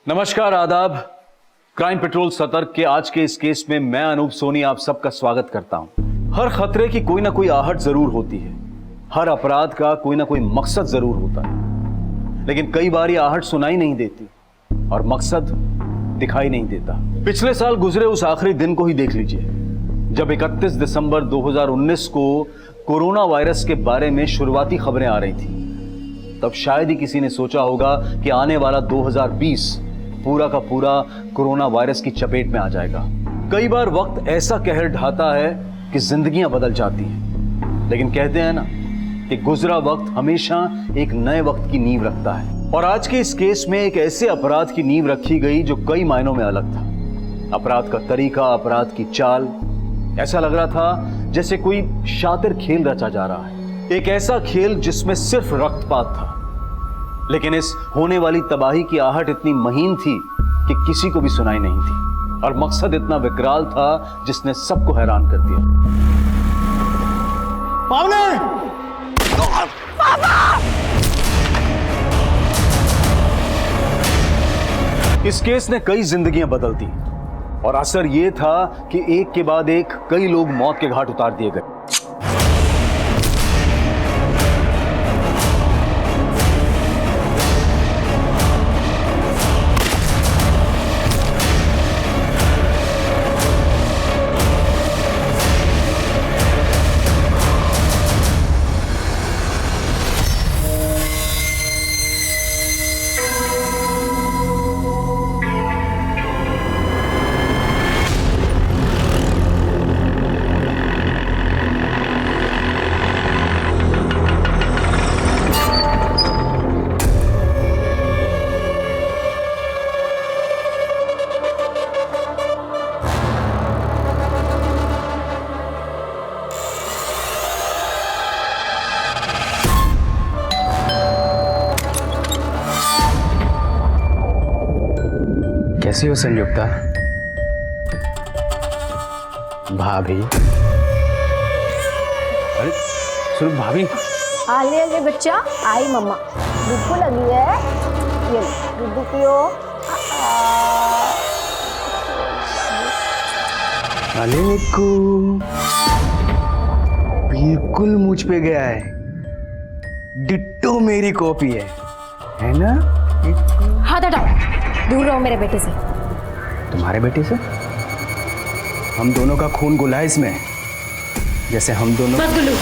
नमस्कार, आदाब। Crime petrol सतर्क के आज के इस केस में मैं अनूप सोनी आप सबका स्वागत करता हूं। हर खतरे की कोई ना कोई आहट जरूर होती है, हर अपराध का कोई ना कोई मकसद जरूर होता है, लेकिन कई बार ये आहट सुनाई नहीं देती और मकसद दिखाई नहीं देता। पिछले साल गुजरे उस आखिरी दिन को ही देख लीजिए, जब 31 दिसंबर 2019 को कोरोना वायरस के बारे में शुरुआती खबरें आ रही थी। तब शायद ही किसी ने सोचा होगा कि आने वाला 2020 पूरा का पूरा कोरोना वायरस की चपेट में आ जाएगा। कई बार वक्त ऐसा कहर ढाता है कि जिंदगियां बदल जाती हैं, लेकिन कहते हैं ना कि गुजरा वक्त हमेशा एक नए वक्त की नींव रखता है। और आज के इस केस में एक ऐसे अपराध की नींव रखी गई जो कई मायनों में अलग था। अपराध का तरीका, अपराध की चाल, ऐसा लग रहा था जैसे कोई शातिर खेल रचा जा रहा है। एक ऐसा खेल जिसमें सिर्फ रक्तपात था, लेकिन इस होने वाली तबाही की आहट इतनी महीन थी कि किसी को भी सुनाई नहीं थी, और मकसद इतना विकराल था जिसने सबको हैरान कर दिया। इस केस ने कई जिंदगियां बदल दी और असर यह था कि एक के बाद एक कई लोग मौत के घाट उतार दिए गए। कैसी हो संयुक्ता? भाभी? अरे सुनो भाभी। आलिए बच्चा, आई मम्मा। दूध लगी है, ये दूध पियो। अरे निक्कू बिल्कुल मुझ पे गया है, डिट्टो मेरी कॉपी है ना? हाथ हटाओ, दूर रहो मेरे बेटे से। तुम्हारे बेटे से? हम दोनों का खून गुला है इसमें, जैसे हम दोनों। मत गुल्लू,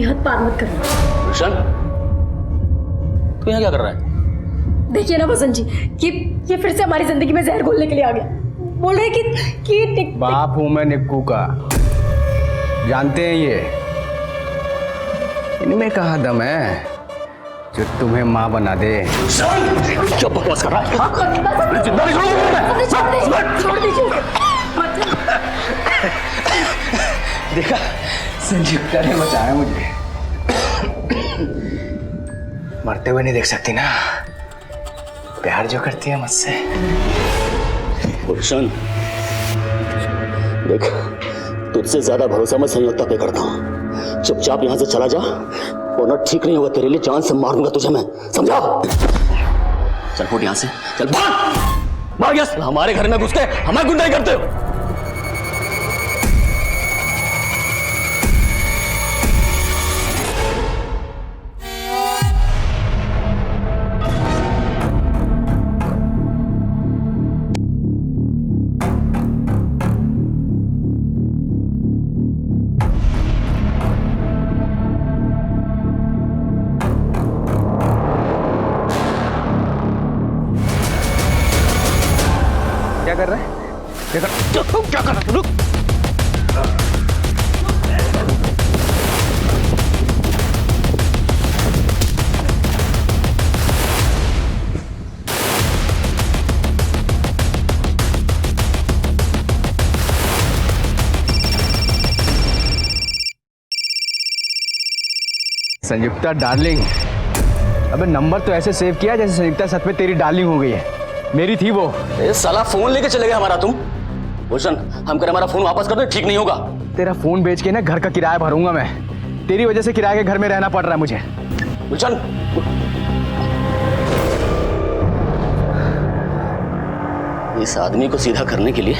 हद पार मत करो। रोशन, तू यहाँ क्या कर रहा है? देखिए ना बसंत जी, ये फिर से हमारी जिंदगी में जहर घोलने के लिए आ गया। बोल रहे कि बाप हूं मैं निक्कू का, जानते हैं ये। इनमें कहाँ दम है जो तुम्हें माँ बना दे। क्या बकवास कर रहा है? छोड़ दीजिए। देखा, संयुक्ता ने बचाया मुझे। मरते हुए नहीं देख सकती ना, प्यार जो करती है मुझसे। रोशन, देख, तुझसे ज्यादा भरोसा मैं संयुक्ता पे करता हूँ। चुपचाप यहाँ से चला जा, वरना ठीक नहीं होगा तेरे लिए। जान से मार दूंगा तुझे मैं, समझा? चल फुट यहाँ से, चल भाग। भाग यहाँ से। हमारे घर में घुस के हमें गुंडाई करते हो। क्या कर रहा है? क्या कर रहा है? रुक। संयुक्ता डार्लिंग, अबे नंबर तो ऐसे सेव किया जैसे संयुक्ता सच में तेरी डार्लिंग हो गई है। मेरी थी वो। साला फोन लेके चले गए हमारा तुम। रोशन, हम करें हमारा फोन वापस कर दो, ठीक नहीं होगा। तेरा फोन बेच के ना घर का किराया भरूंगा मैं। तेरी वजह से किराए के घर में रहना पड़ रहा है मुझे। गुलशन इस आदमी को सीधा करने के लिए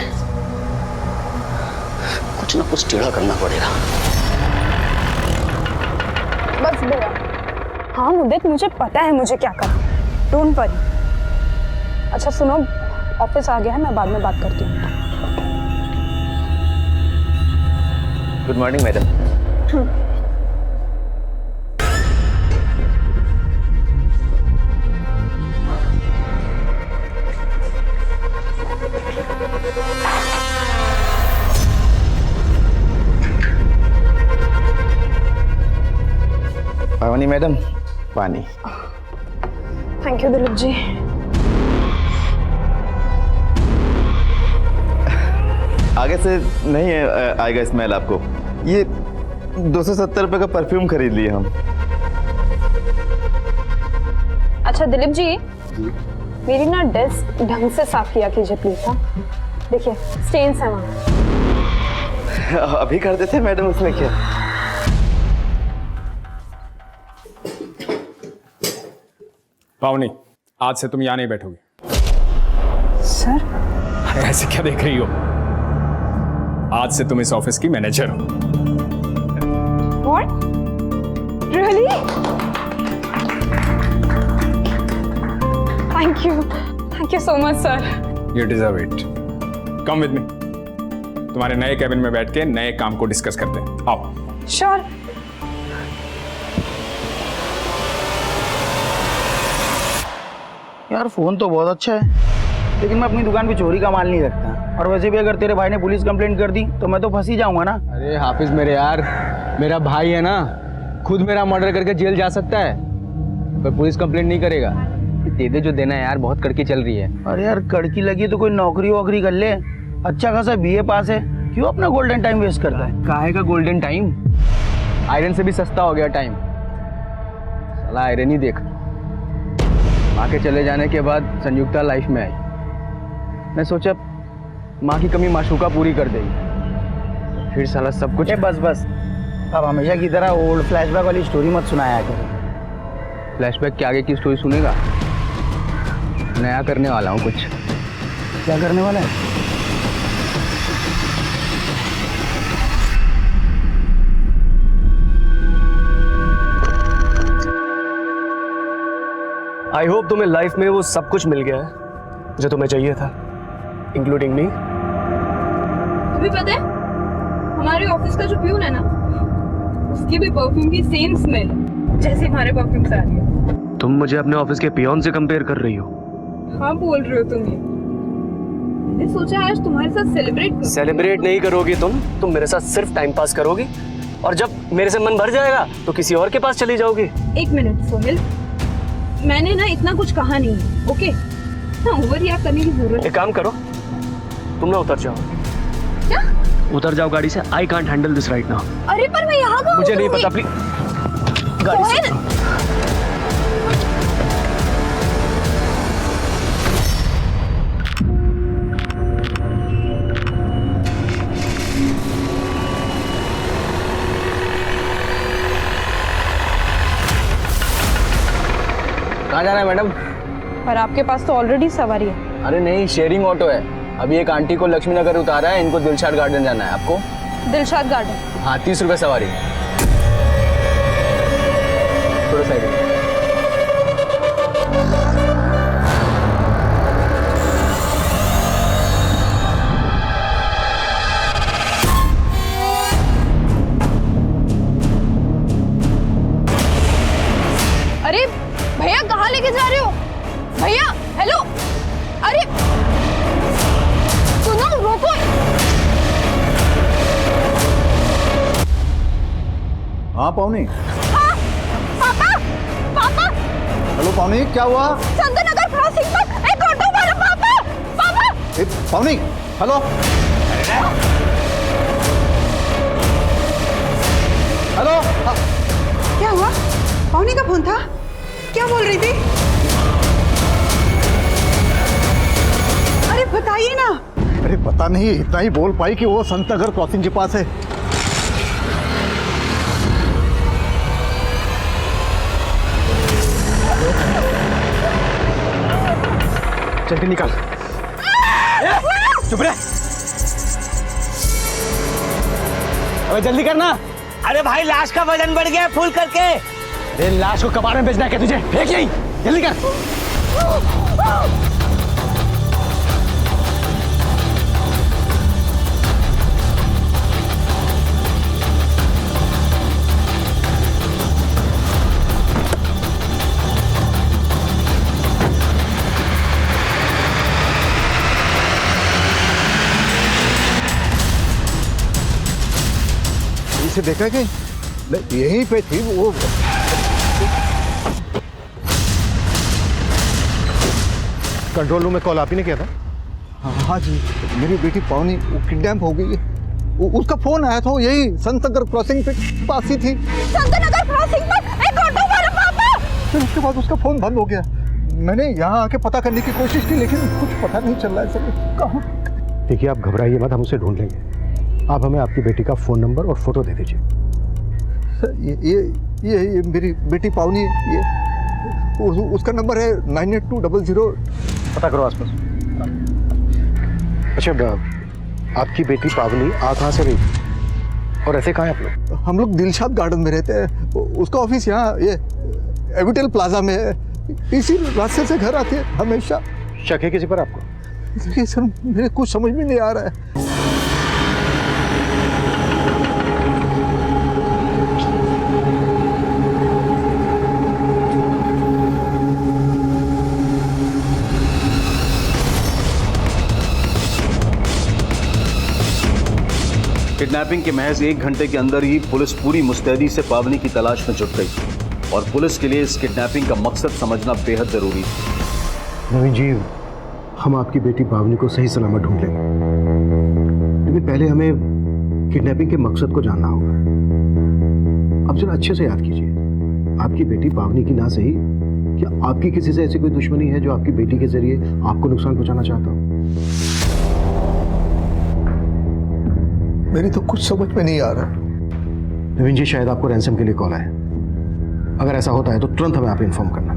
कुछ ना कुछ टेढ़ा करना पड़ेगा। बस भैया, हाँ मुद्दत, मुझे पता है मुझे क्या करना, डोंट वरी। अच्छा सुनो, ऑफिस आ गया है, मैं बाद में बात करती हूँ। Good morning madam. पानी मैडम, पानी। Thank you Dilip ji. आगे से नहीं है आएगा स्मेल आपको। ये 270 रुपए का परफ्यूम खरीद लिए हम। अच्छा दिलीप जी, मेरी ना डेस्क ढंग से साफ किया कीजिए प्लीज। हाँ देखिए स्टेन्स है वहाँ। अभी कर देते हैं मैडम, उसमें क्या। पावनी, आज से तुम यहाँ नहीं बैठोगे। सर ऐसे क्या देख रही हो? आज से तुम इस ऑफिस की मैनेजर हो। What? Really? Thank you so much sir. You deserve it. Come with me. तुम्हारे नए कैबिन में बैठ के नए काम को डिस्कस करते हैं। आओ। श्योर। यार फोन तो बहुत अच्छा है, लेकिन मैं अपनी दुकान पे चोरी का माल नहीं रखता। और वैसे भी अगर तेरे भाई ने पुलिस कंप्लेंट कर दी तो मैं तो फंस ही जाऊंगा ना। अरे हाफिज मेरे यार, मेरा भाई है ना, खुद मेरा मर्डर करके जेल जा सकता है, पर पुलिस कंप्लेंट नहीं करेगा। दे दे जो देना है यार, बहुत कड़की चल रही है। अरे यार कड़की लगी तो कोई नौकरी वोकरी कर ले। अच्छा खासा बीए पास है, क्यों अपना गोल्डन टाइम वेस्ट करता है? काहे का गोल्डन टाइम? आयरन से भी सस्ता हो गया टाइम। साला आयरन ही देख। माँ के चले जाने के बाद संयुक्ता लाइफ में आई। मैं सोचा माँ की कमी माशूका पूरी कर देगी, फिर साला सब कुछ। बस बस, अब हमेशा की तरह ओल्ड फ्लैशबैक वाली स्टोरी मत सुनाया कर। फ्लैशबैक के आगे की स्टोरी सुनेगा? नया करने वाला हूँ कुछ। क्या करने वाला है? आई होप तुम्हें लाइफ में वो सब कुछ मिल गया है जो तुम्हें चाहिए था, इंक्लूडिंग मी। तुम्हें पता है हमारे ऑफिस का जो प्यून है ना, उसकी भी परफ्यूम की सेम स्मेल जैसे हमारे परफ्यूम से आ रही है। तुम मुझे अपने ऑफिस के पियोन से कंपेयर कर रही हो? हाँ बोल रहे हो तुम ये। मैंने सोचा आज तुम्हारे साथ सेलिब्रेट नहीं करोगी तुम मेरे साथ सिर्फ टाइम पास करोगी, और जब मेरे से मन भर जाएगा तो किसी और के पास चली जाओगी। एक मिनट सोहेल, मैंने ना इतना कुछ कहा नहीं है, ओके? ना ओवर रिएक्ट करने की जरूरत। एक काम करो, तुम ना उतर जाओ। क्या? उतर जाओ गाड़ी से। I can't handle this right now. अरे पर मैं यहाँ कहाँ मुझे नहीं उतरूंगी? पता, प्लीज गाड़ी से। कहाँ जाना है मैडम? पर आपके पास तो ऑलरेडी सवारी है। अरे नहीं, शेयरिंग ऑटो है। अभी एक आंटी को लक्ष्मी नगर उतारा है, इनको दिलशाद गार्डन जाना है। आपको? दिलशाद गार्डन? हाँ, 30 रुपये सवारी। थोड़ा साइड में। अरे भैया कहाँ लेके जा रहे हो? भैया हेलो, अरे सुनो रोको। हाँ पावनी। हाँ, पापा पापा। हेलो पावनी, क्या हुआ? चंदन नगर क्रॉसिंग पर एक ऑटो वाला। पापा पापा। पावनी हेलो हेलो। क्या हुआ? पावनी का फोन था? क्या बोल रही थी? अरे बताइए ना। अरे पता नहीं, इतना ही बोल पाई कि वो संत नगर क्रॉसिंग के पास है। जल्दी निकाल। चुप रहे। अबे जल्दी करना। अरे भाई लाश का वजन बढ़ गया फुल करके। अरे लाश को कबाड़ में बेचना है क्या तुझे? फेंक यहीं, जल्दी कर। इसे देखा कि यहीं पे थी वो। कंट्रोल रूम में कॉल आप ही ने किया था? हाँ जी, मेरी बेटी पावनी किडनैप हो गई है। उसका फोन आया था, यही संत नगर क्रॉसिंग पे पास ही थी। संत नगर क्रॉसिंग पर एक ऑटो वाला पापा। फिर उसके बाद उसका फोन बंद हो गया। मैंने यहाँ आके पता करने की कोशिश की, लेकिन कुछ पता नहीं चल रहा है सर। कहाँ? देखिए, आप घबराइए मत, हम उसे ढूंढ लेंगे। आप हमें आपकी बेटी का फोन नंबर और फोटो दे दीजिए। सर ये मेरी बेटी पावनी है। ये उसका नंबर है 98200। पता करो आसपास। अच्छा, आपकी बेटी पावनी आ कहाँ से रही और ऐसे कहाँ हैं आप लोग? हम लोग दिलशाद गार्डन में रहते हैं। उसका ऑफिस यहाँ ये एविटेल प्लाजा में है। इसी रास्ते से घर आती है हमेशा। शक है किसी पर आपको? देखिए सर, मेरे कुछ समझ में नहीं आ रहा है। किडनैपिंग के महज 1 घंटे के अंदर ही पुलिस पूरी मुस्तैदी से पावनी की तलाश में जुट गई और पुलिस के लिए इस किडनैपिंग का मकसद समझना बेहद जरूरी था। नवीन जी, हम आपकी बेटी पावनी को सही सलामत ढूंढ लेंगे, लेकिन पहले हमें किडनैपिंग के मकसद को जानना होगा। अब जरा अच्छे से याद कीजिए, आपकी बेटी पावनी की ना सही, क्या आपकी किसी से ऐसी कोई दुश्मनी है जो आपकी बेटी के जरिए आपको नुकसान पहुंचाना चाहता हो? मेरी तो कुछ समझ में नहीं आ रहा। नवीन जी, शायद आपको रैंसम के लिए कॉल आया। अगर ऐसा होता है तो तुरंत हमें आप इन्फॉर्म करना।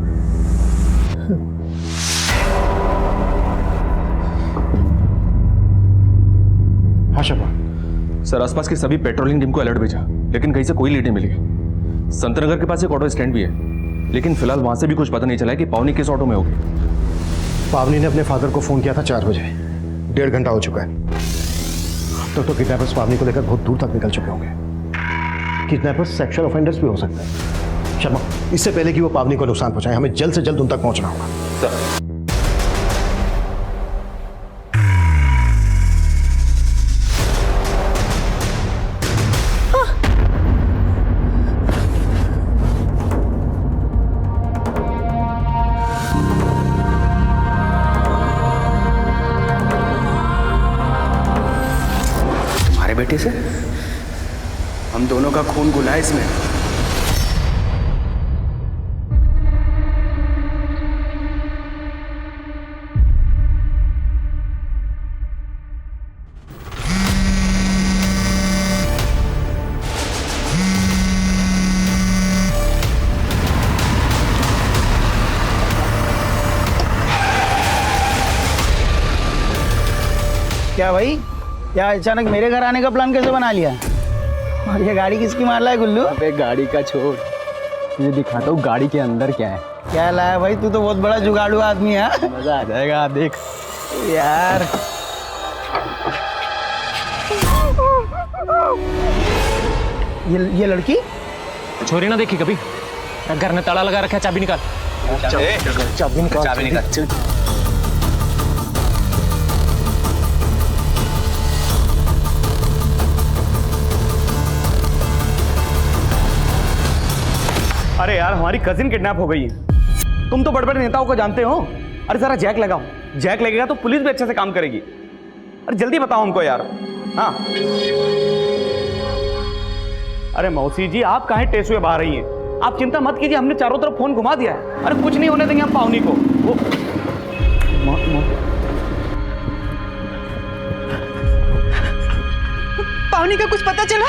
हाँ शबा। सर, आसपास के सभी पेट्रोलिंग टीम को अलर्ट भेजा, लेकिन कहीं से कोई लीड नहीं मिली है। संतनगर के पास एक ऑटो स्टैंड भी है, लेकिन फिलहाल वहां से भी कुछ पता नहीं चला है कि पावनी किस ऑटो में होगी। पावनी ने अपने फादर को फोन किया था 4 बजे। 1.5 घंटा हो चुका है। तो किडनैपर्स पावनी को लेकर बहुत दूर तक निकल चुके होंगे। किडनैपर्स सेक्सुअल ऑफेंडर्स भी हो सकते हैं। शर्मा, इससे पहले कि वो पावनी को नुकसान पहुंचाए, हमें जल्द से जल्द उन तक पहुंचना होगा। सर, बेटे से हम दोनों का खून घुला है इसमें। क्या भाई, क्या अचानक मेरे घर आने का प्लान कैसे बना लिया? और ये गाड़ी किसकी मार रहा है गुल्लू? अबे गाड़ी का छोड़, तुझे दिखाता हूँ गाड़ी के अंदर क्या है। क्या लाया भाई, तू तो बहुत बड़ा जुगाड़ू आदमी है। मजा आ जाएगा, देख यार। ये लड़की छोरी ना देखी कभी? घर ने ताला लगा रखा है, चाबी निकाल। चाबी निकाल। अरे यार, हमारी कजिन किडनैप हो गई है। तुम तो बड़े बड़े नेताओं को जानते हो। अरे जरा जैक लगाओ, जैक लगेगा तो पुलिस भी अच्छे से काम करेगी। अरे जल्दी बताओ हमको यार। हाँ, अरे मौसी जी, आप काहे टेस्ट हुए बाहर रही हैं? आप चिंता मत कीजिए, हमने चारों तरफ फोन घुमा दिया है। अरे कुछ नहीं होने देंगे हम पावनी को। वो पावनी का कुछ पता चला?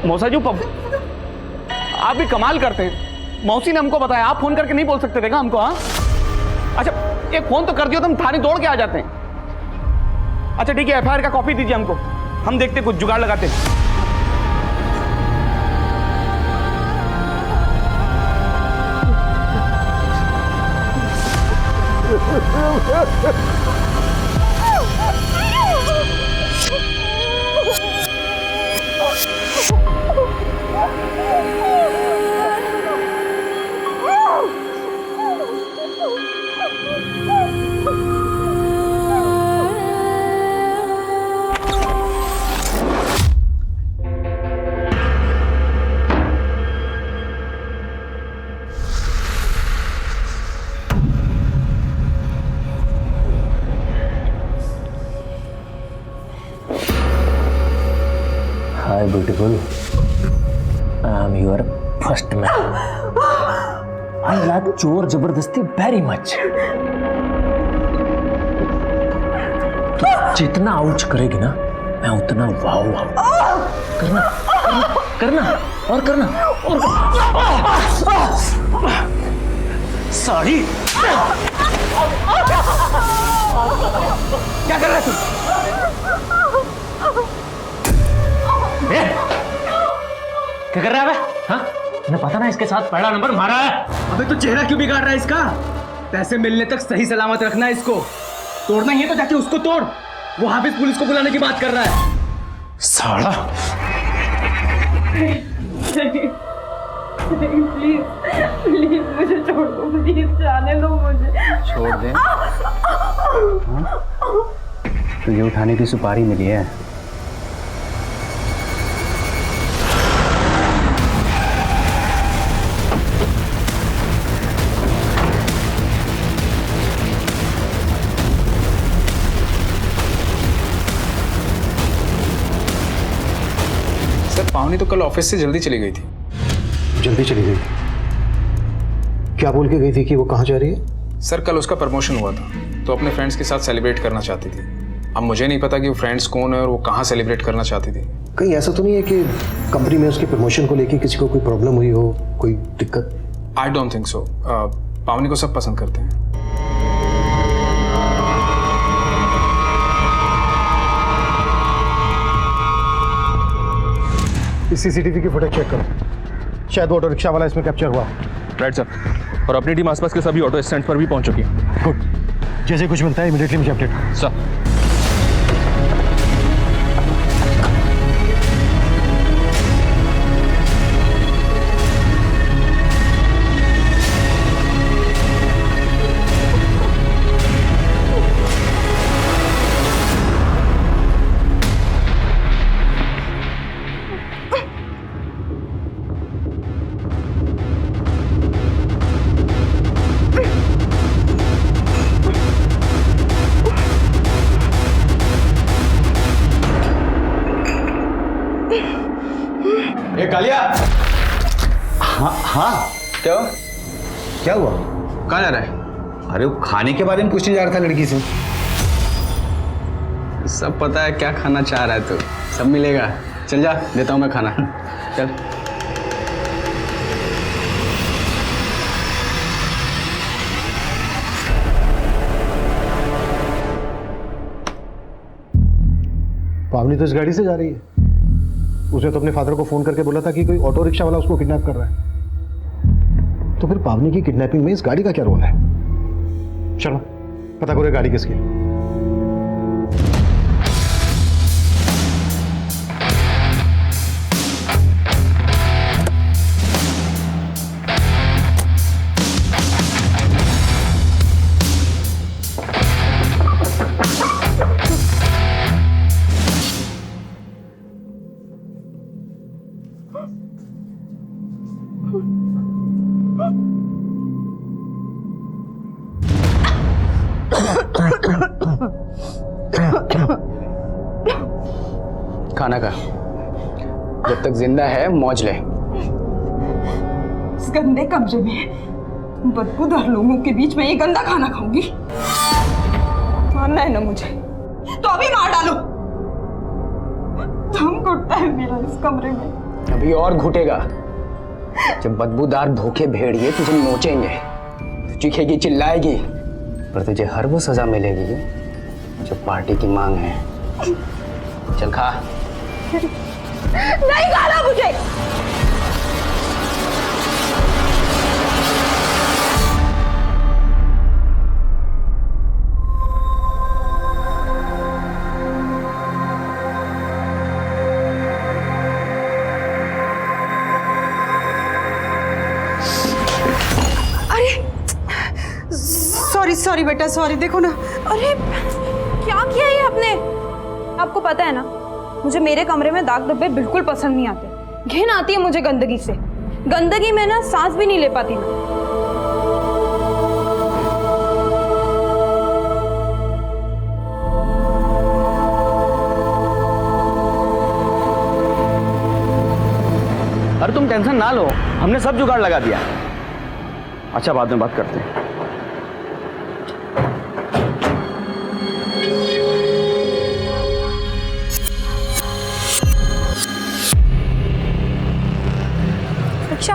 मौसा जी, आप भी कमाल करते हैं। मौसी ने हमको बताया, आप फोन करके नहीं बोल सकते थे क्या हमको? हाँ अच्छा, एक फोन तो कर दियो तो हम थाने दौड़ के आ जाते हैं। अच्छा ठीक है, एफआईआर का कॉपी दीजिए हमको, हम देखते कुछ जुगाड़ लगाते। Hi beautiful, I am your first man. I like चोर जबरदस्ती very much. तो जितना आउच करेगी ना, मैं उतना वाव वाव करना करना करना और करना और सॉरी। क्या कर रहा है तू? क्या कर रहा है? हाँ, मैं पता ना इसके साथ पहला नंबर मारा है। अबे तो चेहरा क्यों बिगाड़ रहा है इसका? पैसे मिलने तक सही सलामत रखना है इसको। तोड़ना ही है तो जाके उसको तोड़। वो हाफिज पुलिस को बुलाने की बात कर रहा है। साला। प्लीज प्लीज मुझे छोड़ दो, प्लीज जाने दो मुझे। छोड़ दे? तुझे उठाने की सुपारी मिली है। पावनी तो कल ऑफिस से जल्दी चली गई थी। जल्दी चली गई? क्या बोल के गई थी कि वो कहाँ जा रही है? सर कल उसका प्रमोशन हुआ था तो अपने फ्रेंड्स के साथ सेलिब्रेट करना चाहती थी। अब मुझे नहीं पता कि वो फ्रेंड्स कौन है और वो कहाँ सेलिब्रेट करना चाहती थी। कहीं ऐसा तो नहीं है कि कंपनी में उसके प्रमोशन को लेके किसी को कोई प्रॉब्लम हुई हो, कोई दिक्कत? I don't think so. पावनी को सब पसंद करते हैं। सीसीटीवी की फुटेज चेक करो, शायद वो ऑटो रिक्शा वाला इसमें कैप्चर हुआ। राइट सर, और अपनी टीम आसपास के सभी ऑटो स्टैंड पर भी पहुंच चुकी है। गुड, जैसे कुछ मिलता है इमीडिएटली मुझे अपडेट सर। कालिया। हाँ हाँ, क्या क्या हुआ? कहाँ जा रहा है? अरे वो खाने के बारे में पूछने जा रहा था लड़की से। सब पता है क्या खाना चाह रहा है तू, सब मिलेगा। चल जा, देता हूँ मैं खाना। चल। पावनी तो इस गाड़ी से जा रही है। उसने तो अपने फादर को फोन करके बोला था कि कोई ऑटो रिक्शा वाला उसको किडनैप कर रहा है। तो फिर पावनी की किडनैपिंग में इस गाड़ी का क्या रोल है? चलो पता करो गाड़ी किसकी है। खाना खा, जब तक जिंदा है मौज ले। इस गंदे कमरे में बदबूदार लोगों के बीच में ये गंदा खाना खाऊंगी? मारना है ना मुझे तो अभी मार डालो। दम घुटता है मेरा इस कमरे में। अभी और घुटेगा, जब बदबूदार भूखे भेड़िए तुझे नोचेंगे, तू चीखेगी, चिल्लाएगी, पर तुझे हर वो सजा मिलेगी जो पार्टी की मांग है। चल खा। नहीं खाना मुझे। सॉरी बेटा, सॉरी। देखो ना, अरे क्या किया ये आपने? आपको पता है ना, मुझे मेरे कमरे में दाग धब्बे बिल्कुल पसंद नहीं आते। घिन आती है मुझे गंदगी से। गंदगी में ना सांस भी नहीं ले पाती मैं। अरे तुम टेंशन ना लो, हमने सब जुगाड़ लगा दिया। अच्छा, बाद में बात करते हैं। अच्छा,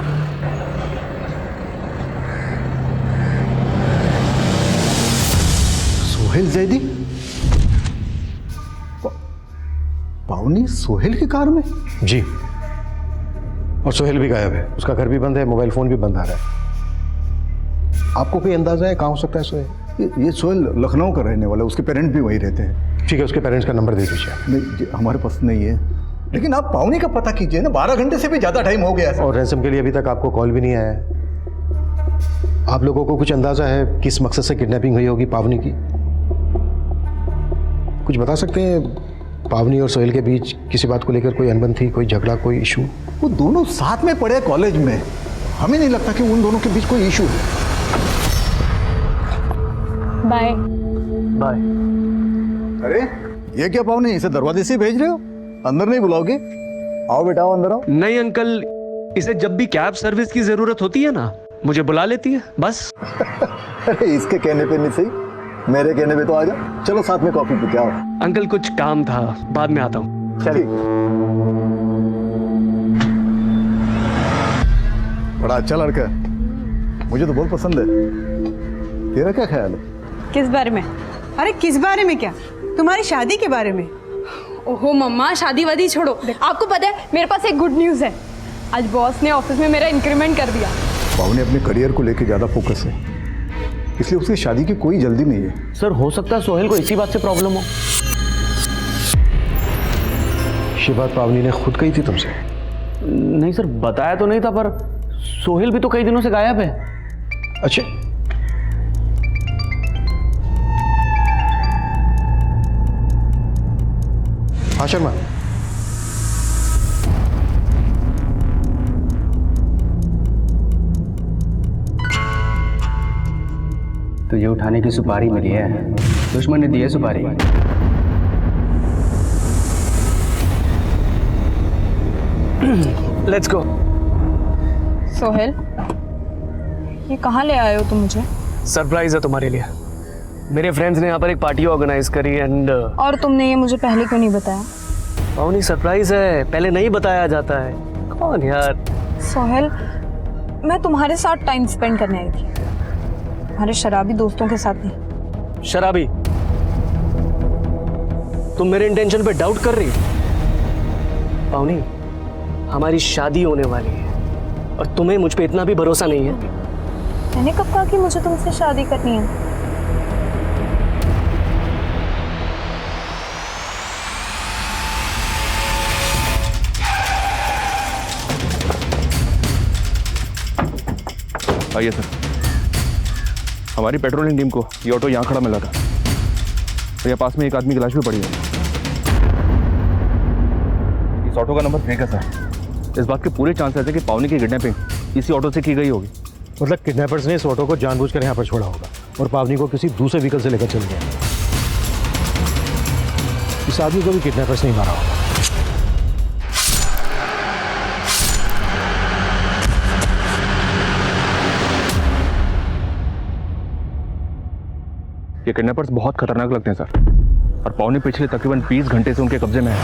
सोहेल जैदी? पावनी सोहेल की कार में? जी, और सोहेल भी गायब है। उसका घर भी बंद है, मोबाइल फोन भी बंद आ रहा है। आपको कोई अंदाजा है कहाँ हो सकता है सोहेल? ये सोहेल लखनऊ का रहने वाला है, उसके पेरेंट्स भी वहीं रहते हैं। ठीक है, उसके पेरेंट्स का नंबर दे दीजिए। नहीं, हमारे पास नहीं है, लेकिन आप पावनी का पता कीजिए ना। 12 घंटे से भी ज़्यादा टाइम हो गया है। और रैंसम के लिए अभी तक आपको कॉल भी नहीं आया है। आप लोगों को कुछ अंदाजा है किस मकसद से किडनैपिंग हुई होगी पावनी की? कुछ बता सकते हैं? पावनी और सोहेल के बीच किसी बात को लेकर कोई अनबन थी, कोई झगड़ा, कोई इशू? वो दोनों साथ में पढ़े कॉलेज में, हमें नहीं लगता कि उन दोनों के बीच कोई इशू है। Bye bye. अरे ये क्या पावनी, इसे दरवाजे से भेज रहे हो? अंदर नहीं बुलाओगे? आओ बेटा, आओ, अंदर आओ। नहीं अंकल, इसे जब भी कैब सर्विस की जरूरत होती है ना, मुझे बुला लेती है बस। अरे इसके कहने पे नहीं सही, मेरे कहने पे तो आ जा। चलो साथ में कॉफी पी के आओ। अंकल कुछ काम था, बाद में आता हूँ। चलिए। बड़ा अच्छा लड़का है, मुझे तो बहुत पसंद है। तेरा क्या ख्याल है? किस बारे में? अरे किस बारे में क्या? तुम्हारी शादी के बारे में। ओहो मम्मा, शादी वादी छोड़ो। आपको पता है मेरे पास एक गुड न्यूज़ है। आज बॉस ने ऑफिस में मेरा इंक्रीमेंट कर दिया। पावनी अपने करियर को लेकर ज्यादा फोकस है, इसलिए उसकी शादी की कोई जल्दी नहीं है। सर, हो सकता है सोहेल को इसी बात से प्रॉब्लम हो। ये बात पावनी ने खुद कही थी तुमसे? नहीं सर, बताया तो नहीं था, पर सोहेल भी तो कई दिनों से गायब है। अच्छा, हाँ शर्मा, तुझे उठाने की सुपारी मिली है, दुश्मन ने दी है सुपारी। Let's go. सोहेल, ये कहाँ ले आए हो तुम मुझे? सरप्राइज है तुम्हारे लिए। मेरे फ्रेंड्स ने यहाँ पर एक पार्टी ऑर्गेनाइज करी एंड और तुमने ये मुझे पहले क्यों नहीं बताया? पावनी, सरप्राइज है, पहले नहीं बताया जाता है। कौन यार? सोहेल, मैं तुम्हारे साथ टाइम स्पेंड करने आई थी, तुम्हारे शराबी दोस्तों के साथ नहीं। शराबी? तुम मेरे इंटेंशन पे डाउट कर रही? पावनी, हमारी शादी होने वाली है और तुम्हें मुझ पे इतना भी भरोसा नहीं है? मैंने कब कहा कि मुझे तुमसे शादी करनी है? आइए सर। हमारी पेट्रोलिंग टीम को ये ऑटो यहाँ खड़ा मिला था, और यहाँ पास में एक आदमी की लाश भी पड़ी है। इस ऑटो का नंबर फेक है सर। इस बात के पूरे चांसेस है कि पावनी की किडनैपिंग इसी ऑटो से की गई होगी। मतलब किडनैपर्स ने इस ऑटो को जानबूझकर यहाँ पर छोड़ा होगा और पावनी को किसी दूसरे व्हीकल से लेकर चल गया। इस आदमी को भी किडनैपर्स नहीं मारा होगा। ये किडनैपर्स बहुत खतरनाक लगते हैं सर, और पावनी पिछले तकरीबन 20 घंटे से उनके कब्जे में है।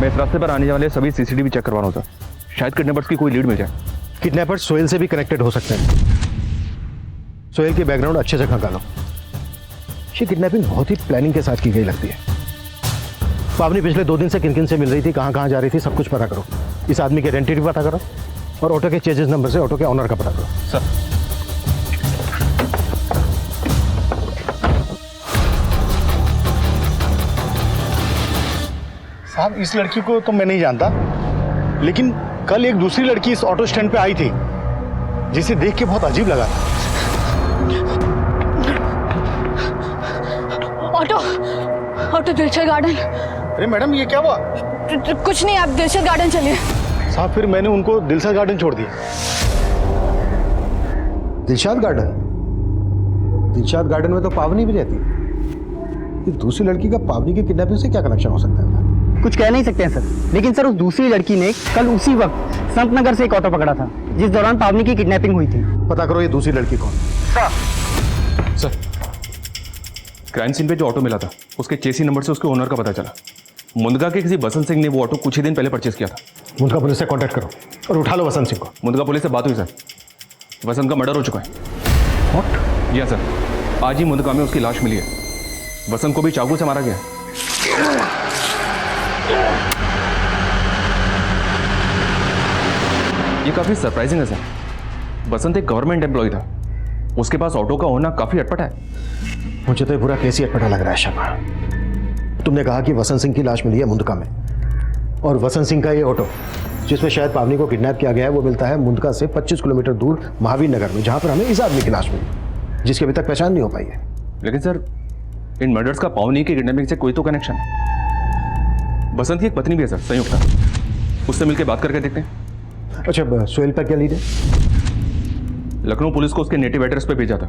मैं इस रास्ते पर आने वाले सभी सीसीटीवी चेक करवा रहा हूँ सर, शायद किडनैपर्स की कोई लीड मिल जाए। किडनैपर सोहेल से भी कनेक्टेड हो सकते हैं। सोहेल की बैकग्राउंड अच्छे से खंगालो। ये किडनैपिंग बहुत ही प्लानिंग के साथ की गई लगती है। पावनी पिछले 2 दिन से किन किन से मिल रही थी, कहाँ कहाँ जा रही थी, सब कुछ पता करो। इस आदमी के आइडेंटिटी पता करो और ऑटो के चेजेस नंबर से ऑटो के ऑनर का पता करो। सर साहब, इस लड़की को तो मैं नहीं जानता, लेकिन कल एक दूसरी लड़की इस ऑटो स्टैंड पे आई थी जिसे देख के बहुत अजीब लगा। Auto auto Dilshad garden. अरे मैडम, ये क्या हुआ? कुछ नहीं, आप दिलशद गार्डन चलिए। साहब, फिर मैंने उनको दिलशद गार्डन छोड़ दिया। दिलशद गार्डन? दिलशद गार्डन में तो पावनी भी रहती है। ये दूसरी लड़की का पावनी की किडनैपिंग से क्या कनेक्शन हो सकता है? कुछ कह नहीं सकते हैं सर, लेकिन सर उस दूसरी लड़की ने कल उसी वक्त संतनगर से एक ऑटो पकड़ा था जिस दौरान पावनी की किडनैपिंग हुई थी। पता करो ये दूसरी लड़की कौन। सर, क्राइम सीन पे जो ऑटो मिला था उसके चेसी नंबर से उसके ओनर का पता चला। मुंदगा के किसी बसंत सिंह ने वो ऑटो कुछ ही दिन पहले परचेज किया था। मुंदगा पुलिस से कांटेक्ट करो और उठा लो वसंत सिंह को। मुंदगा पुलिस से बात हुई सर, वसंत का मर्डर हो चुका है। व्हाट? या सर, आज ही मुंदगा में उसकी लाश मिली है। वसंत को भी चाकू से मारा गया। ये काफी सरप्राइजिंग है सर। वसंत एक गवर्नमेंट एम्प्लॉय था, उसके पास ऑटो का होना काफी अटपटा है। मुझे तो ये पूरा केस ही अटपटा लग रहा है शर्मा। तुमने कहा कि वसंत सिंह की लाश मिली है मुंदका में, और वसंत सिंह का ये ऑटो जिसमें शायद पावनी को किडनैप किया गया है वो मिलता है मुंदका से 25 किलोमीटर दूर महावीर नगर में, जहां पर हमें इस आदमी की लाश मिली जिसकी अभी तक पहचान नहीं हो पाई है। लेकिन सर, इन मर्डर्स का पावनी की किडनैपिंग से कोई तो कनेक्शन है। वसंत की एक पत्नी भी है सर, संयुक्ता, उससे मिलकर बात करके देखते हैं। अच्छा, सोहेल पर क्या लीड है? लखनऊ पुलिस को उसके नेटिव एड्रेस पे भेजा था,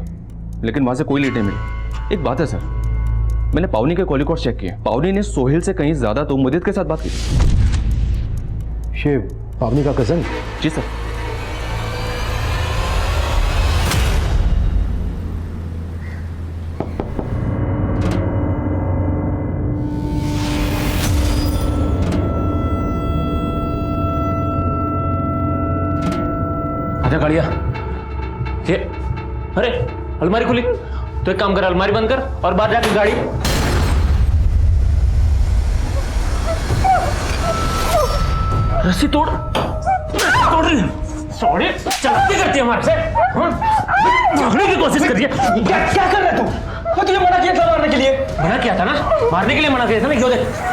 लेकिन वहां से कोई लीड नहीं मिली। एक बात है सर, मैंने पावनी के कॉल रिकॉर्ड चेक किया, पावनी ने सोहेल से कहीं ज्यादा तो मुदित के साथ बात की। ये पावनी का कजन? जी सर। आजा गाड़िया। ये अरे अलमारी खुली, तो एक काम कर, अलमारी बंद कर और बाहर जाकर गाड़ी। रस्सी तोड़ रही है। सॉरी, चलाती करती है हमारे से, भागने की कोशिश कर रही है। क्या कर रहा है तू? वो तुझे मना किया था मारने के लिए। मना किया था ना, मारने के लिए मना किया था ना। यो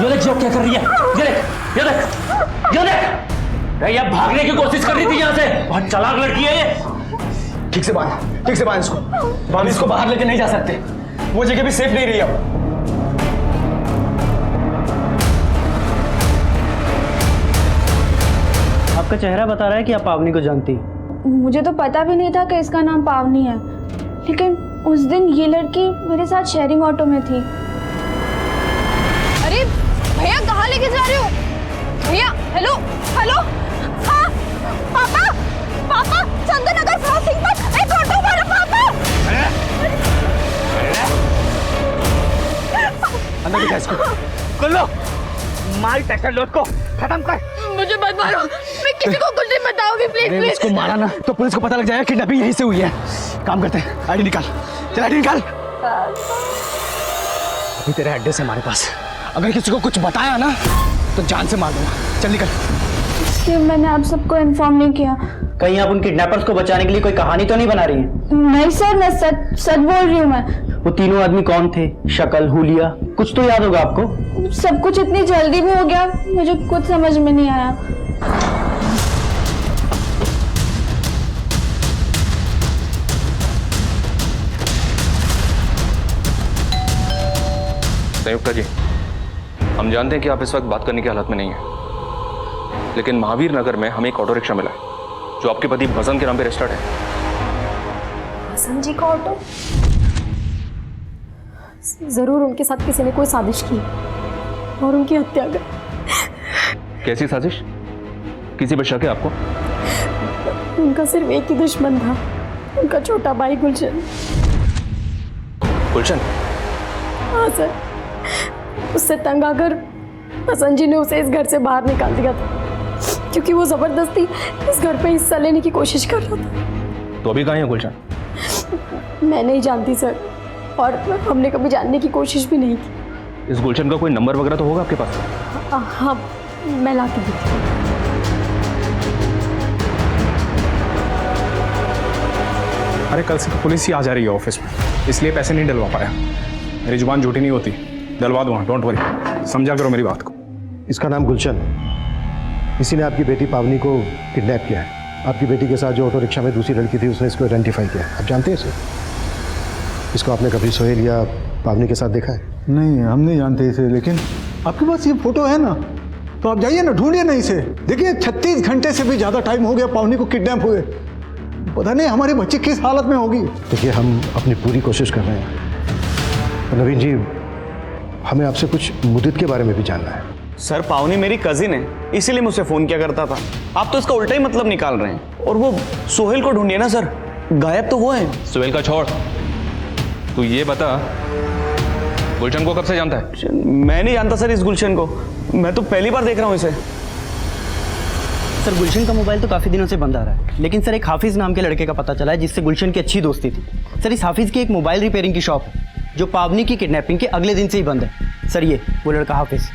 देख जो क्या कर रही है। ये देख ये भागने की कोशिश कर रही थी यहाँ से। बहुत चालाक लड़की है ये। ठीक से बांध इसको। हम इसको बाहर लेके नहीं जा सकते, वो जगह भी सेफ नहीं रही अब। आपका चेहरा बता रहा है कि आप पावनी को जानती। मुझे तो पता भी नहीं था कि इसका नाम पावनी है, लेकिन उस दिन ये लड़की मेरे साथ शेयरिंग ऑटो में थी। अरे भैया, कहाँ लेके जा रहे हो भैया? हेलो हेलो, हाँ पापा, चंदननगर क्रॉसिंग पर एक ऑटो वाला पापा। अंदर बिठा इसको। कर लो, मार टक्कर लोड को खत्म कर। मुझे मत मारो, मैं किसी को कुछ नहीं बताऊंगी, प्लीज प्लीज। इसको मारा ना तो पुलिस को पता लग जाएगा किडनैपिंग यहीं से हुई है। काम करते हैं, आईडी निकाल, चल आईडी निकाल। अभी तेरा एड्रेस है हमारे पास, अगर किसी को कुछ बताया ना तो जान से मार दूंगा। चल निकल। इसलिए मैंने आप सबको इन्फॉर्म नहीं किया। कहीं आप उन किडनैपर्स को बचाने के लिए कोई कहानी तो नहीं बना रही है? नहीं सर, मैं सच बोल रही हूँ। मैं वो तीनों आदमी कौन थे? शक्ल, हुलिया, कुछ तो याद होगा आपको? सब कुछ इतनी जल्दी में हो गया, मुझे कुछ समझ में नहीं आया। संयुक्ता जी, हम जानते हैं कि आप इस वक्त बात करने की हालत में नहीं है, लेकिन महावीर नगर में हमें एक ऑटो रिक्शा मिला है जो आपके पति वसंत के नाम पे रजिस्टर्ड है। वसंत जी का ऑटो? जरूर उनके साथ किसी ने कोई साजिश की और उनकी हत्या कर। कैसी साजिश? किसी पर शक है आपको? उनका सिर्फ एक ही दुश्मन था, उनका छोटा भाई गुलशन। गुलशन? हाँ सर, उससे तंग आकर हसन जी ने उसे इस घर से बाहर निकाल दिया था क्योंकि वो जबरदस्ती इस घर पे हिस्सा लेने की कोशिश कर रहा था। तो अभी कहाँ है गुलशन? मैं नहीं जानती सर, और हमने कभी जानने की कोशिश भी नहीं की। इस गुलशन का कोई नंबर वगैरह तो होगा आपके पास? हाँ, मैं ला के देती हूँ। अरे कल से तो पुलिस ही आ जा रही है ऑफिस में, इसलिए पैसे नहीं डलवा पाया। मेरी जुबान झूठी नहीं होती, डलवा दूंगा, डोंट वरी। समझा करो मेरी बात को। इसका नाम गुलशन, इसी ने आपकी बेटी पावनी को किडनैप किया है। आपकी बेटी के साथ जो ऑटो रिक्शा में दूसरी लड़की थी उसने इसको आइडेंटिफाई किया। आप जानते हैं इसे? इसको आपने कभी सोहेल या पावनी के साथ देखा है? नहीं, हम नहीं जानते इसे, लेकिन आपके पास ये फोटो है ना, तो आप जाइए ना, ढूंढिए ना इसे। देखिए 36 घंटे से भी ज़्यादा टाइम हो गया पावनी को किडनैप हुए। पता नहीं हमारी बच्ची किस हालत में होगी। देखिए, हम अपनी पूरी कोशिश कर रहे हैं। नवीन जी, हमें आपसे कुछ मुद्दत के बारे में भी जानना है। सर, पावनी मेरी कजिन है, इसीलिए मुझसे फोन किया करता था। आप तो इसका उल्टा ही मतलब निकाल रहे हैं। और वो सोहेल को ढूंढिए ना सर, गायब तो वो है। सोहेल का छोड़, तू ये बता गुलशन को कब से जानता है? मैं नहीं जानता सर इस गुलशन को, मैं तो पहली बार देख रहा हूँ इसे। सर, गुलशन का मोबाइल तो काफ़ी दिनों से बंद आ रहा है, लेकिन सर एक हाफिज़ नाम के लड़के का पता चला है जिससे गुलशन की अच्छी दोस्ती थी। सर, इस हाफिज़ की एक मोबाइल रिपेयरिंग की शॉप है जो पावनी की किडनैपिंग के अगले दिन से ही बंद है। सर, ये वो लड़का हाफिज़।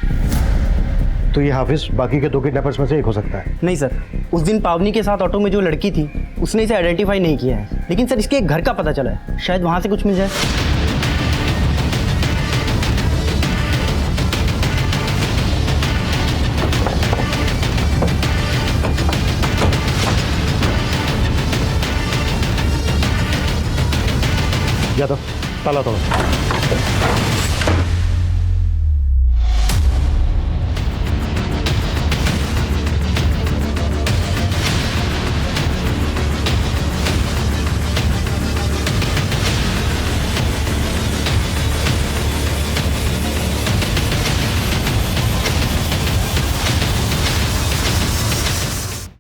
तो ये हाफिज़ बाकी के 2 किडनैपर्स में से एक हो सकता है? नहीं सर, उस दिन पावनी के साथ ऑटो में जो लड़की थी उसने इसे आइडेंटिफाई नहीं किया है, लेकिन सर इसके एक घर का पता चला है, शायद वहाँ से कुछ मिल जाए। यादव, ताला तोड़ो।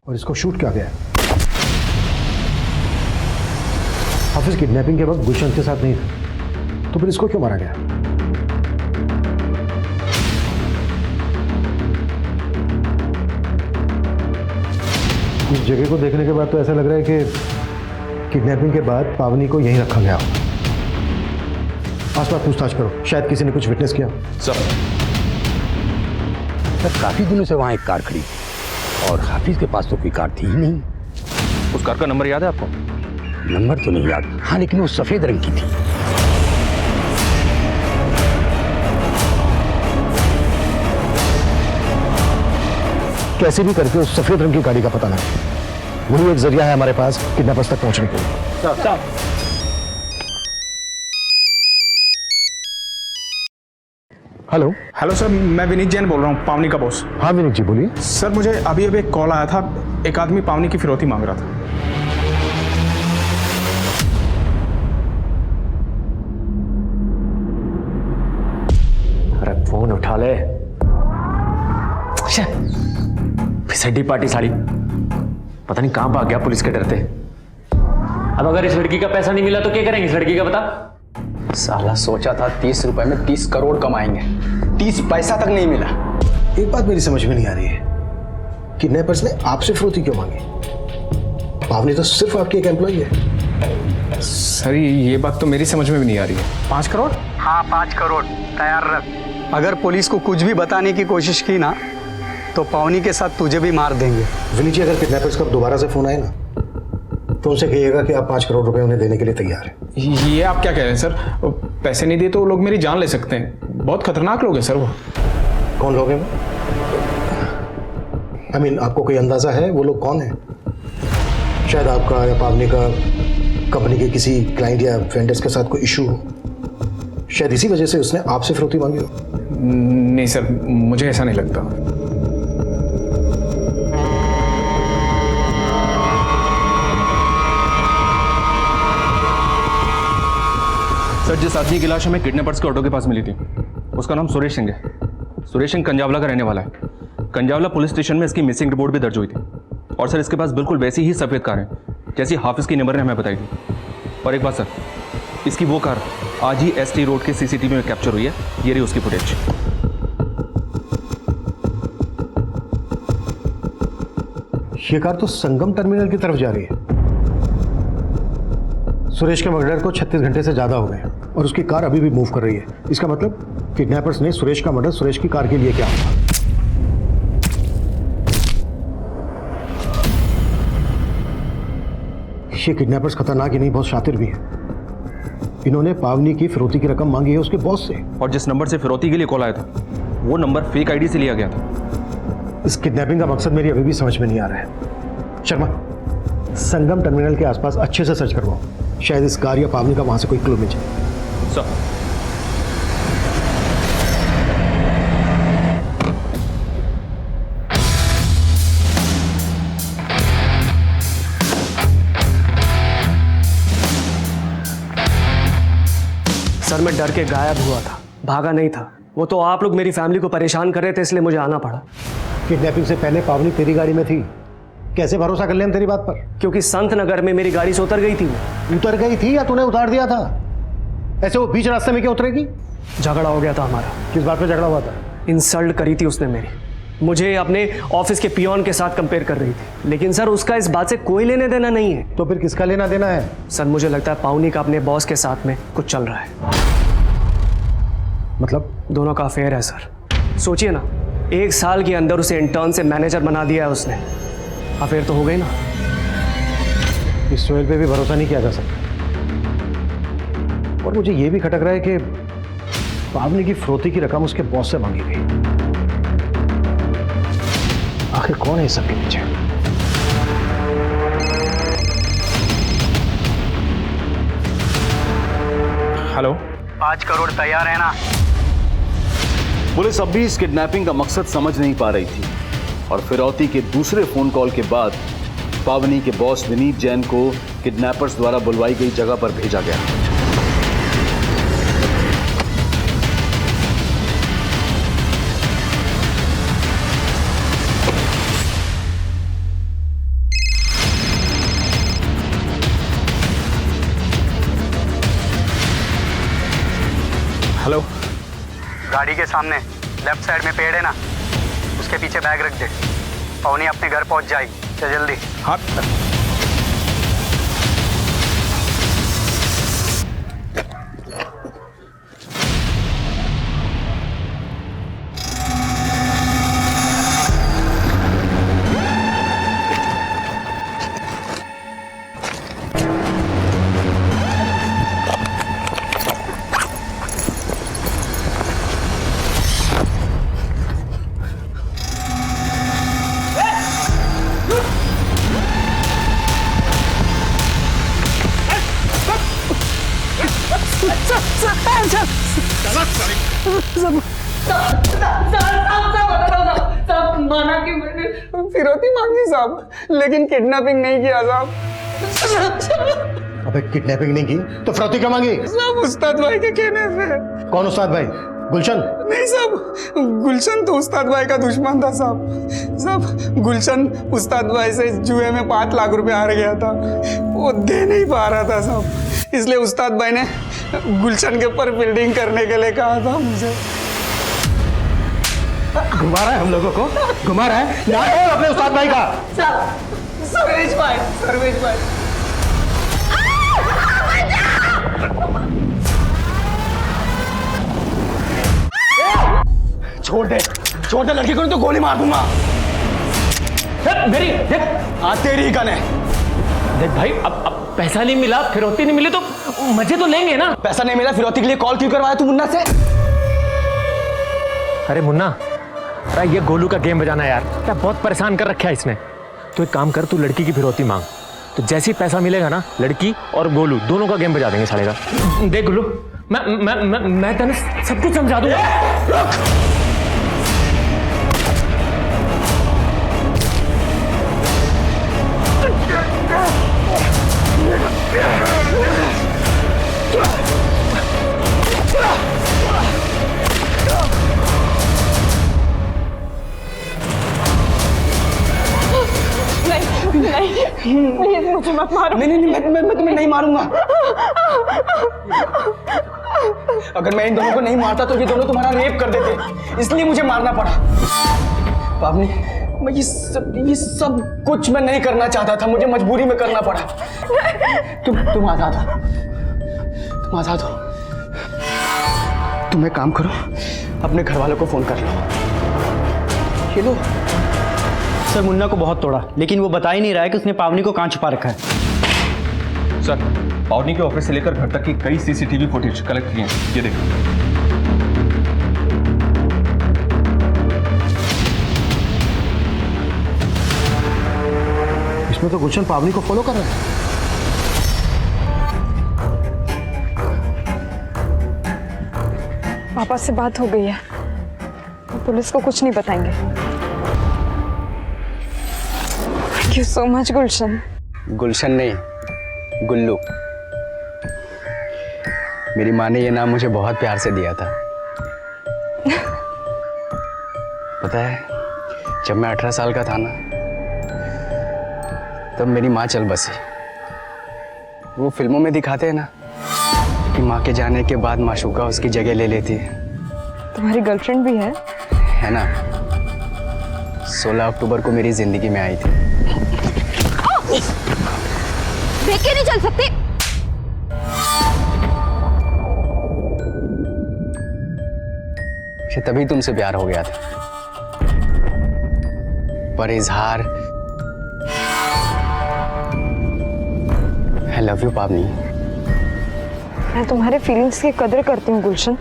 और इसको शूट किया गया है। हाफिज किडनैपिंग के वक्त गुलशन के साथ नहीं था, तो फिर इसको क्यों मारा गया? इस जगह को देखने के बाद तो ऐसा लग रहा है कि किडनैपिंग के बाद पावनी को यहीं रखा गया हो। आसपास पूछताछ करो, शायद किसी ने कुछ विटनेस किया। सर, काफी दिनों से वहां एक कार खड़ी और हाफिज के पास तो कोई कार थी ही नहीं। उस कार का नंबर याद है आपको? नंबर तो नहीं याद, हाँ, लेकिन वो सफेद रंग की थी। कैसे भी करके उस सफेद रंग की गाड़ी का पता लगे, वही एक जरिया है हमारे पास किडनैपर्स तक पहुंचने के लिए। हेलो। हेलो सर, मैं विनीत जैन बोल रहा हूँ, पावनी का बॉस। हाँ विनीत जी, बोलिए। सर, मुझे अभी अभी एक कॉल आया था, एक आदमी पावनी की फिरौती मांग रहा था। अरे फोन उठा ले। फिसड्डी पार्टी साड़ी, पता नहीं कहां भाग गया पुलिस के डरते। अब अगर इस लड़की का पैसा नहीं मिला तो क्या करेंगे इस लड़की का, बता। साला सोचा था 30 रुपए में 30 करोड़ कमाएंगे, 30 पैसा तक नहीं मिला। एक बात मेरी समझ में नहीं आ रही है, किडनैपर्स ने आपसे फिरौती क्यों मांगी? पावनी तो सिर्फ आपकी एक एम्प्लॉई है। सर, ये बात तो मेरी समझ में भी नहीं आ रही है। 5 करोड़? हाँ, 5 करोड़ तैयार रख। अगर पुलिस को कुछ भी बताने की कोशिश की ना तो पावनी के साथ तुझे भी मार देंगे। विनीत जी, अगर किडनैपर्स का दोबारा से फोन आए ना तो उनसे कहिएगा कि आप 5 करोड़ रुपए उन्हें देने के लिए तैयार हैं। ये आप क्या कह रहे हैं सर? पैसे नहीं दिए तो लोग मेरी जान ले सकते हैं, बहुत खतरनाक लोग हैं सर वो। कौन लोग हैं? I mean, आपको कोई अंदाजा है वो लोग कौन है? शायद आपका या पावनी का कंपनी के किसी क्लाइंट या वेंडर्स के साथ कोई इशू हो, शायद इसी वजह से उसने आपसे फिरौती मांगी हो। नहीं सर, मुझे ऐसा नहीं लगता। सर, जिस आदमी की लाश हमें किडनैपर्स के ऑटो के पास मिली थी उसका नाम सुरेश सिंह है। सुरेश सिंह कंजावला का रहने वाला है। कंजावला पुलिस स्टेशन में इसकी मिसिंग रिपोर्ट भी दर्ज हुई थी। और सर, इसके पास बिल्कुल वैसी ही सफ़ेद कार है जैसी हाफिज की नंबर ने हमें बताई थी। और एक बात सर, इसकी वो कार आज ही ST रोड के CCTV में कैप्चर हुई है। ये रही उसकी फुटेज। ये कार तो संगम टर्मिनल की तरफ जा रही है। सुरेश के मर्डर को 36 घंटे से ज्यादा हो गए हैं और उसकी कार अभी भी मूव कर रही है। इसका मतलब किडनैपर्स ने सुरेश का मर्डर सुरेश की कार के लिए किया होगा। ये किडनैपर्स खतरनाक ही नहीं, बहुत शातिर भी है। इन्होंने पावनी की फिरौती की रकम मांगी है उसके बॉस से। और जिस नंबर से फिरौती के लिए कॉल आया था वो नंबर फेक आईडी से लिया गया था। इस किडनैपिंग का मकसद मेरी अभी भी समझ में नहीं आ रहा है। शर्मा, संगम टर्मिनल के आसपास अच्छे से सर्च करवाओ, शायद इस कार या पावनी का वहां से कोई क्लू मिल जाए। सर, सर मैं डर के गायब हुआ था, भागा नहीं था। वो तो आप लोग मेरी फैमिली को परेशान कर रहे थे, इसलिए मुझे आना पड़ा। किडनैपिंग से पहले पावनी तेरी गाड़ी में थी, कैसे भरोसा कर ले हम तेरी बात पर? क्योंकि संत नगर में मेरी गाड़ी से उतर गई थी। वो उतर गई थी या तूने उतार दिया था? ऐसे वो बीच रास्ते में क्या उतरेगी? झगड़ा हो गया था हमारा। किस बात पे झगड़ा हुआ था? इंसल्ट करी थी उसने मेरी, मुझे अपने ऑफिस के पियोन के साथ कंपेयर कर रही थी। लेकिन सर उसका इस बात से कोई लेने देना नहीं है। तो फिर किसका लेना देना है? सर मुझे लगता है पावनी का अपने बॉस के साथ में कुछ चल रहा है। मतलब? दोनों का अफेयर है सर। सोचिए ना, 1 साल के अंदर उसे इंटर्न से मैनेजर बना दिया है उसने। अफेयर तो हो गई ना। इस सोहेल पे भी भरोसा नहीं किया जा सकता। और मुझे ये भी खटक रहा है कि पावनी की फिरौती की रकम उसके बॉस से मांगी गई। आखिर कौन है इस सब के पीछे? हेलो, 5 करोड़ तैयार है ना? पुलिस अब भी इस किडनैपिंग का मकसद समझ नहीं पा रही थी और फिरौती के दूसरे फोन कॉल के बाद पावनी के बॉस विनीत जैन को किडनैपर्स द्वारा बुलवाई गई जगह पर भेजा गया। हेलो, गाड़ी के सामने लेफ्ट साइड में पेड़ है ना, उसके पीछे बैग रख दे। पवनी अपने घर पहुंच जाएगी, चल जल्दी। हाँ। माना कि मैंने फिरौती मांगी साहब, लेकिन किडनैपिंग नहीं किया साहब। अबे किडनैपिंग नहीं की तो फिरौती क्यों मांगी? साहब उस्ताद भाई के कहने से। कौन उस्ताद भाई? गुलशन? नहीं साहब, गुलशन तो उस्ताद भाई का दुश्मन था साहब। साहब गुलशन उस्ताद भाई से जुए में 5 लाख रुपए हार गया था, वो दे नहीं पा रहा था साहब, इसलिए उस्ताद भाई ने गुलशन के ऊपर बिल्डिंग करने के लिए कहा था मुझे। घुमा रहा है हम लोगों को, घुमा रहा है ना अपने उस्ताद भाई का। सर्वेश भाई, सर्वेश भाई छोड़ दे लड़की को, तो गोली मार दूंगा। मेरी देख, तेरी गन है। देख भाई, अब पैसा नहीं मिला, फिरौती नहीं मिली तो मजे तो लेंगे ना। पैसा नहीं मिला, फिरौती के लिए कॉल क्यों करवाया तू मुन्ना से? अरे मुन्ना, अरे ये गोलू का गेम बजाना यार, क्या बहुत परेशान कर रखा है इसने। तो एक काम कर, तू लड़की की फिरौती मांग, तो जैसे ही पैसा मिलेगा ना, लड़की और गोलू दोनों का गेम बजा देंगे साले का। देख गोलू, मैं तेने सब कुछ समझा दूंगा। नहीं, मुझे मत मारो। नहीं, मैं तुम्हें नहीं मारूंगा। अगर मैं इन दोनों को नहीं मारता तो ये दोनों तुम्हारा रेप कर देते, इसलिए मुझे मारना पड़ा। मैं ये सब कुछ मैं नहीं करना चाहता था, मुझे मजबूरी में करना पड़ा। तुम आजाद हो, तुम आजाद हो। तुम एक काम करो, अपने घर वालों को फोन कर लो। ये लो। सर मुन्ना को बहुत तोड़ा, लेकिन वो बता ही नहीं रहा है कि उसने पावनी को कहाँ छुपा रखा है। सर, पावनी के ऑफिस से लेकर घर तक की कई सीसीटीवी फुटेज कलेक्ट किए हैं, ये देखो। इसमें तो गुलशन पावनी को फॉलो कर रहा है। पापा से बात हो गई है, वो पुलिस को कुछ नहीं बताएंगे। थैंक यू सो मच गुलशन। गुलशन नहीं, गुल्लू। मेरी माँ ने ये नाम मुझे बहुत प्यार से दिया था। पता है, जब मैं 18 साल का था ना, तब मेरी माँ चल बसी। वो फिल्मों में दिखाते हैं ना कि माँ के जाने के बाद माशूका उसकी जगह ले लेती है। तुम्हारी गर्लफ्रेंड भी है ना? 16 अक्टूबर को मेरी जिंदगी में आई थी। देख के नहीं चल सकती। मुझे तभी तुमसे प्यार हो गया था, पर इजहार आई लव यू पावनी। मैं तुम्हारे फीलिंग्स की कदर करती हूँ गुलशन,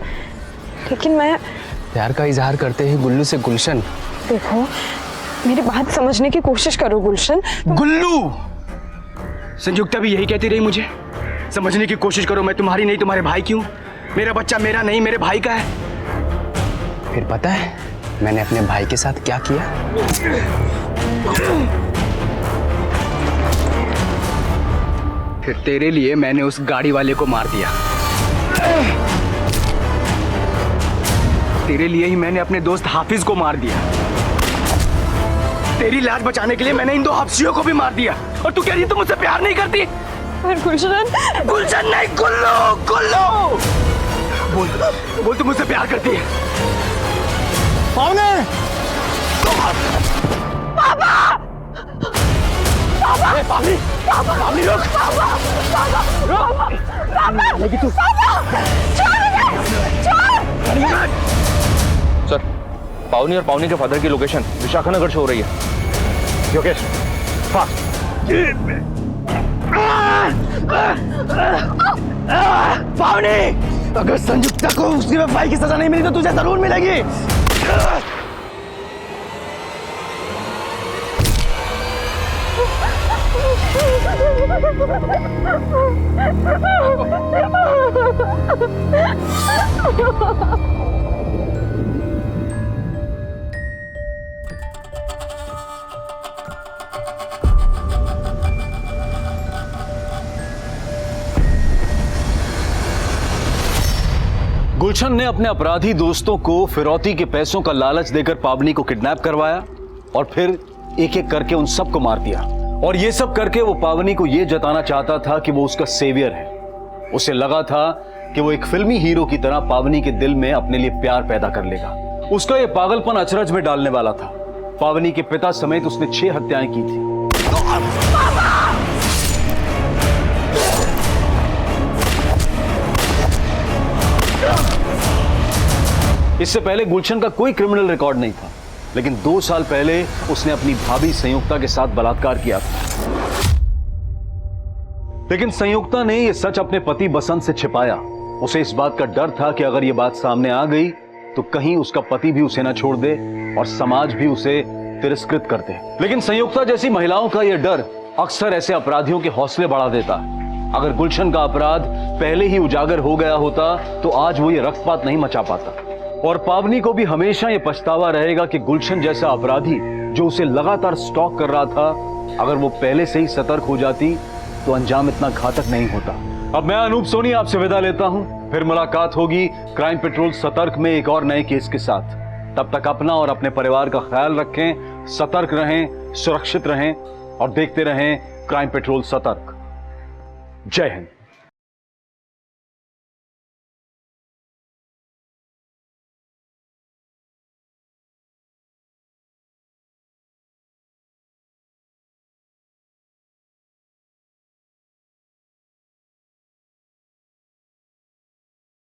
लेकिन मैं प्यार का इजहार करते ही गुल्लू से गुलशन। देखो, मेरी बात समझने की कोशिश करो गुलशन। गुल्लू! संयुक्ता भी यही कहती रही मुझे, समझने की कोशिश करो, मैं तुम्हारी नहीं तुम्हारे भाई की हूं। मेरा बच्चा मेरा नहीं, मेरे भाई का है। फिर पता है मैंने अपने भाई के साथ क्या किया? फिर तेरे लिए मैंने उस गाड़ी वाले को मार दिया। तेरे लिए ही मैंने अपने दोस्त हाफिज को मार दिया। तेरी लाज बचाने के लिए मैंने इन 2 हफ्सियों को भी मार दिया। और तू कह रही है तुम मुझसे प्यार नहीं करती? पर गुलशन, गुलशन नहीं, गुल्लू! गुल्लू! बोल तुम मुझसे प्यार करती है? पावने! पापा! पापा! पावनी! पावनी रुक! रुक! लेकिन तू सर, पावनी और पावनी के फादर की लोकेशन विशाखानगर से हो रही है। योगेश, फास्ट! पावनी! अगर संयुक्ता को उसकी वफाई की सजा नहीं मिली तो तुझे जरूर मिलेगी। गुलशन ने अपने अपराधी दोस्तों को फिरौती के पैसों का लालच देकर पावनी को किडनैप करवाया और फिर एक एक करके उन सबको मार दिया। और ये सब करके वो पावनी को ये जताना चाहता था कि वो उसका सेवियर है। उसे लगा था कि वो एक फिल्मी हीरो की तरह पावनी के दिल में अपने लिए प्यार पैदा कर लेगा। उसका ये पागलपन अचरज में डालने वाला था। पावनी के पिता समेत उसने 6 हत्याएं की थी। इससे पहले गुलशन का कोई क्रिमिनल रिकॉर्ड नहीं था, लेकिन 2 साल पहले उसने अपनी भाभी संयुक्ता के साथ बलात्कार किया था। लेकिन संयुक्ता ने यह सच अपने पति बसंत से छिपाया। उसे इस बात का डर था कि अगर यह बात सामने आ गई तो कहीं उसका पति भी उसे न छोड़ दे और समाज भी उसे तिरस्कृत कर दे। लेकिन संयुक्ता जैसी महिलाओं का यह डर अक्सर ऐसे अपराधियों के हौसले बढ़ा देता है। अगर गुलशन का अपराध पहले ही उजागर हो गया होता तो आज वो ये रक्तपात नहीं मचा पाता। और पावनी को भी हमेशा ये पछतावा रहेगा कि गुलशन जैसा अपराधी जो उसे लगातार स्टॉक कर रहा था, अगर वो पहले से ही सतर्क हो जाती तो अंजाम इतना घातक नहीं होता। अब मैं अनूप सोनी आपसे विदा लेता हूं। फिर मुलाकात होगी क्राइम पेट्रोल सतर्क में एक और नए केस के साथ। तब तक अपना और अपने परिवार का ख्याल रखें, सतर्क रहें, सुरक्षित रहें और देखते रहें क्राइम पेट्रोल सतर्क। जय हिंद।